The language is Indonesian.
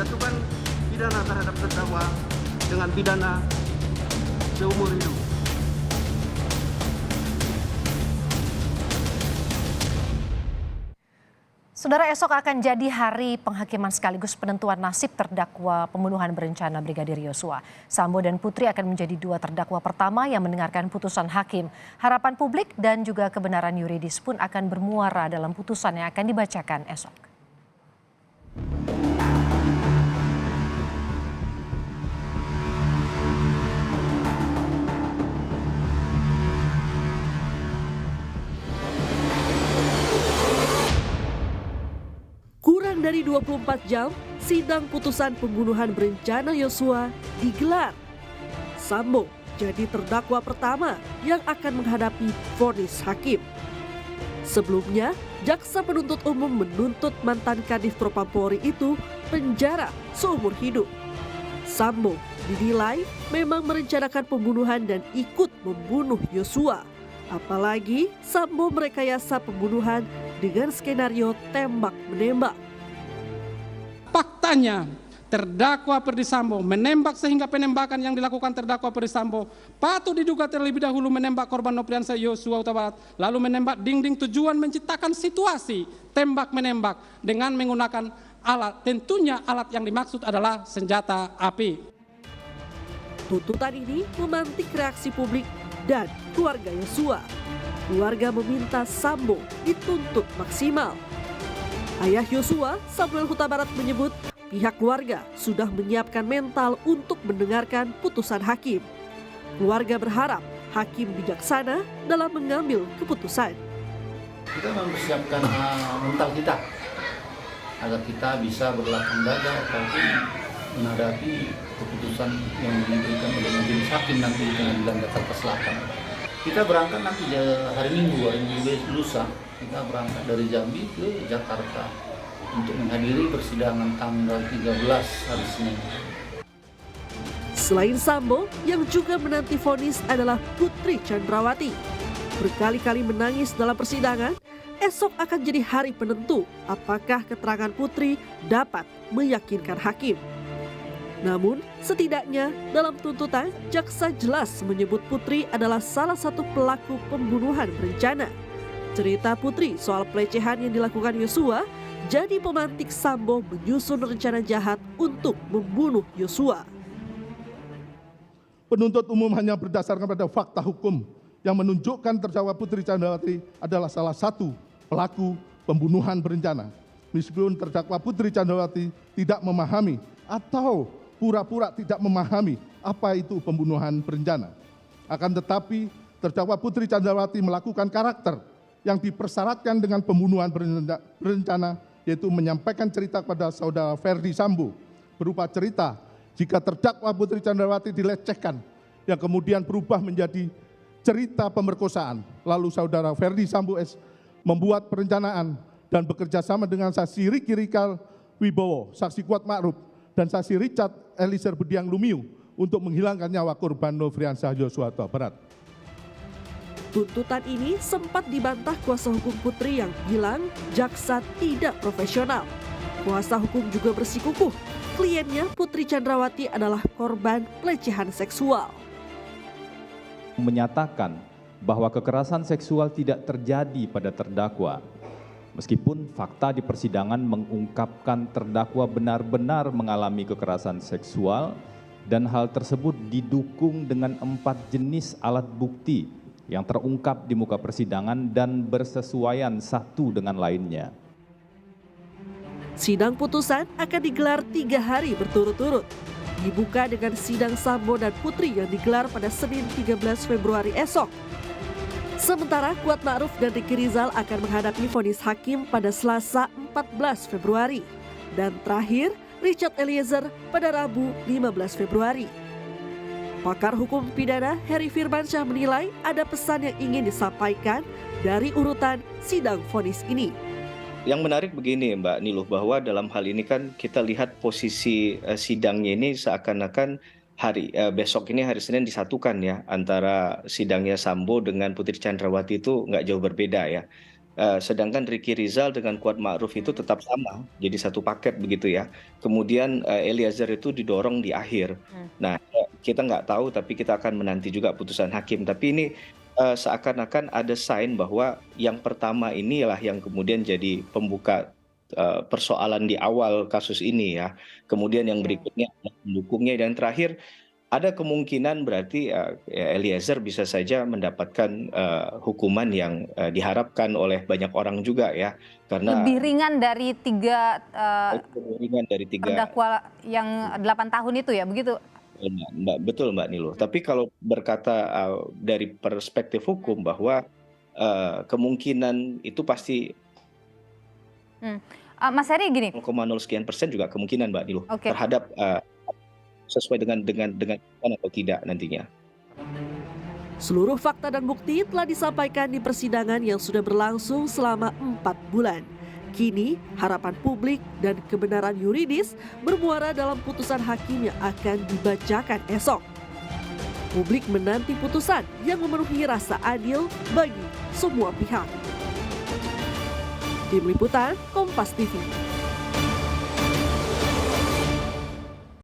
menjatuhkan pidana terhadap terdakwa dengan pidana seumur hidup. Saudara, esok akan jadi hari penghakiman sekaligus penentuan nasib terdakwa pembunuhan berencana Brigadir Yosua. Sambo dan Putri akan menjadi dua terdakwa pertama yang mendengarkan putusan hakim. Harapan publik dan juga kebenaran yuridis pun akan bermuara dalam putusan yang akan dibacakan esok. Kurang dari 24 jam, sidang putusan pembunuhan berencana Yosua digelar. Sambo jadi terdakwa pertama yang akan menghadapi vonis hakim. Sebelumnya, jaksa penuntut umum menuntut mantan Kadif Propam-Polri itu penjara seumur hidup. Sambo dinilai memang merencanakan pembunuhan dan ikut membunuh Yosua. Apalagi Sambo merekayasa pembunuhan dengan skenario tembak-menembak. Faktanya, terdakwa Ferdisambo menembak sehingga penembakan yang dilakukan terdakwa Ferdisambo patut diduga terlebih dahulu menembak korban Nopriansyah Yosua Huta Barat, lalu menembak dinding tujuan menciptakan situasi tembak-menembak dengan menggunakan alat, tentunya alat yang dimaksud adalah senjata api. Tuntutan ini memantik reaksi publik dan keluarga Yosua. Keluarga meminta Sambo dituntut maksimal. Ayah Yosua, Samuel Huta Barat, menyebut pihak keluarga sudah menyiapkan mental untuk mendengarkan putusan hakim. Keluarga berharap hakim bijaksana dalam mengambil keputusan. Kita mempersiapkan mental kita agar kita bisa berlapang dada ataupun menghadapi keputusan yang diberikan oleh majelis hakim nanti di Pengadilan Jakarta Selatan. Kita berangkat nanti hari Minggu lusa, kita berangkat dari Jambi ke Jakarta untuk menghadiri persidangan tanggal 13 hari Senin. Selain Sambo, yang juga menanti vonis adalah Putri Chandrawati. Berkali-kali menangis dalam persidangan, esok akan jadi hari penentu apakah keterangan Putri dapat meyakinkan hakim. Namun, setidaknya dalam tuntutan, jaksa jelas menyebut Putri adalah salah satu pelaku pembunuhan berencana. Cerita Putri soal pelecehan yang dilakukan Yosua jadi pemantik Sambo menyusun rencana jahat untuk membunuh Yosua. Penuntut umum hanya berdasarkan pada fakta hukum yang menunjukkan terdakwa Putri Chandrawati adalah salah satu pelaku pembunuhan berencana. Meskipun terdakwa Putri Chandrawati tidak memahami atau pura-pura tidak memahami apa itu pembunuhan berencana. Akan tetapi terdakwa Putri Chandrawati melakukan karakter yang dipersyaratkan dengan pembunuhan berencana, yaitu menyampaikan cerita kepada saudara Ferdisambo berupa cerita jika terdakwa Putri Chandrawati dilecehkan yang kemudian berubah menjadi cerita pemerkosaan. Lalu saudara Ferdisambo S membuat perencanaan dan bekerja sama dengan saksi Riki Rizal Wibowo, saksi Kuat Ma'ruf, dan saksi Richard Eliezer Budiang Lumiu untuk menghilangkan nyawa korban Nopriansyah Yosua Huta Barat. Tuntutan ini sempat dibantah kuasa hukum Putri yang bilang jaksa tidak profesional. Kuasa hukum juga bersikukuh kliennya Putri Chandrawati adalah korban pelecehan seksual. Menyatakan bahwa kekerasan seksual tidak terjadi pada terdakwa. Meskipun fakta di persidangan mengungkapkan terdakwa benar-benar mengalami kekerasan seksual dan hal tersebut didukung dengan 4 jenis alat bukti yang terungkap di muka persidangan dan bersesuaian satu dengan lainnya. Sidang putusan akan digelar 3 hari berturut-turut. Dibuka dengan sidang Sambo dan Putri yang digelar pada Senin 13 Februari esok. Sementara Kuat Ma'ruf dan Riki Rizal akan menghadapi vonis hakim pada Selasa 14 Februari. Dan terakhir, Richard Eliezer pada Rabu 15 Februari. Pakar hukum pidana Heri Firmansyah menilai ada pesan yang ingin disampaikan dari urutan sidang vonis ini. Yang menarik begini Mbak Niluh, bahwa dalam hal ini kan kita lihat posisi sidangnya ini seakan-akan besok ini hari Senin disatukan ya, antara sidangnya Sambo dengan Putri Chandrawati itu nggak jauh berbeda ya. Sedangkan Ricky Rizal dengan Kuat Ma'ruf itu tetap sama, jadi satu paket begitu ya. Kemudian Eliezer itu didorong di akhir. Nah, kita nggak tahu, tapi kita akan menanti juga putusan hakim. Tapi ini seakan-akan ada sign bahwa yang pertama inilah yang kemudian jadi pembuka persoalan di awal kasus ini ya. Kemudian yang berikutnya mendukungnya, dan terakhir ada kemungkinan berarti Eliezer bisa saja mendapatkan hukuman yang diharapkan oleh banyak orang juga ya, karena Lebih ringan dari tiga terdakwa yang 8 tahun itu ya, begitu? Betul Mbak Nilo. Tapi kalau berkata dari perspektif hukum bahwa kemungkinan itu pasti Mas Heri gini, 0,0 sekian persen juga kemungkinan Mbak Nilo Oke. terhadap sesuai dengan atau tidak nantinya. Seluruh fakta dan bukti telah disampaikan di persidangan yang sudah berlangsung selama 4 bulan. Kini, harapan publik dan kebenaran yuridis bermuara dalam putusan hakim yang akan dibacakan esok. Publik menanti putusan yang memenuhi rasa adil bagi semua pihak. Tim Liputan, Kompas TV.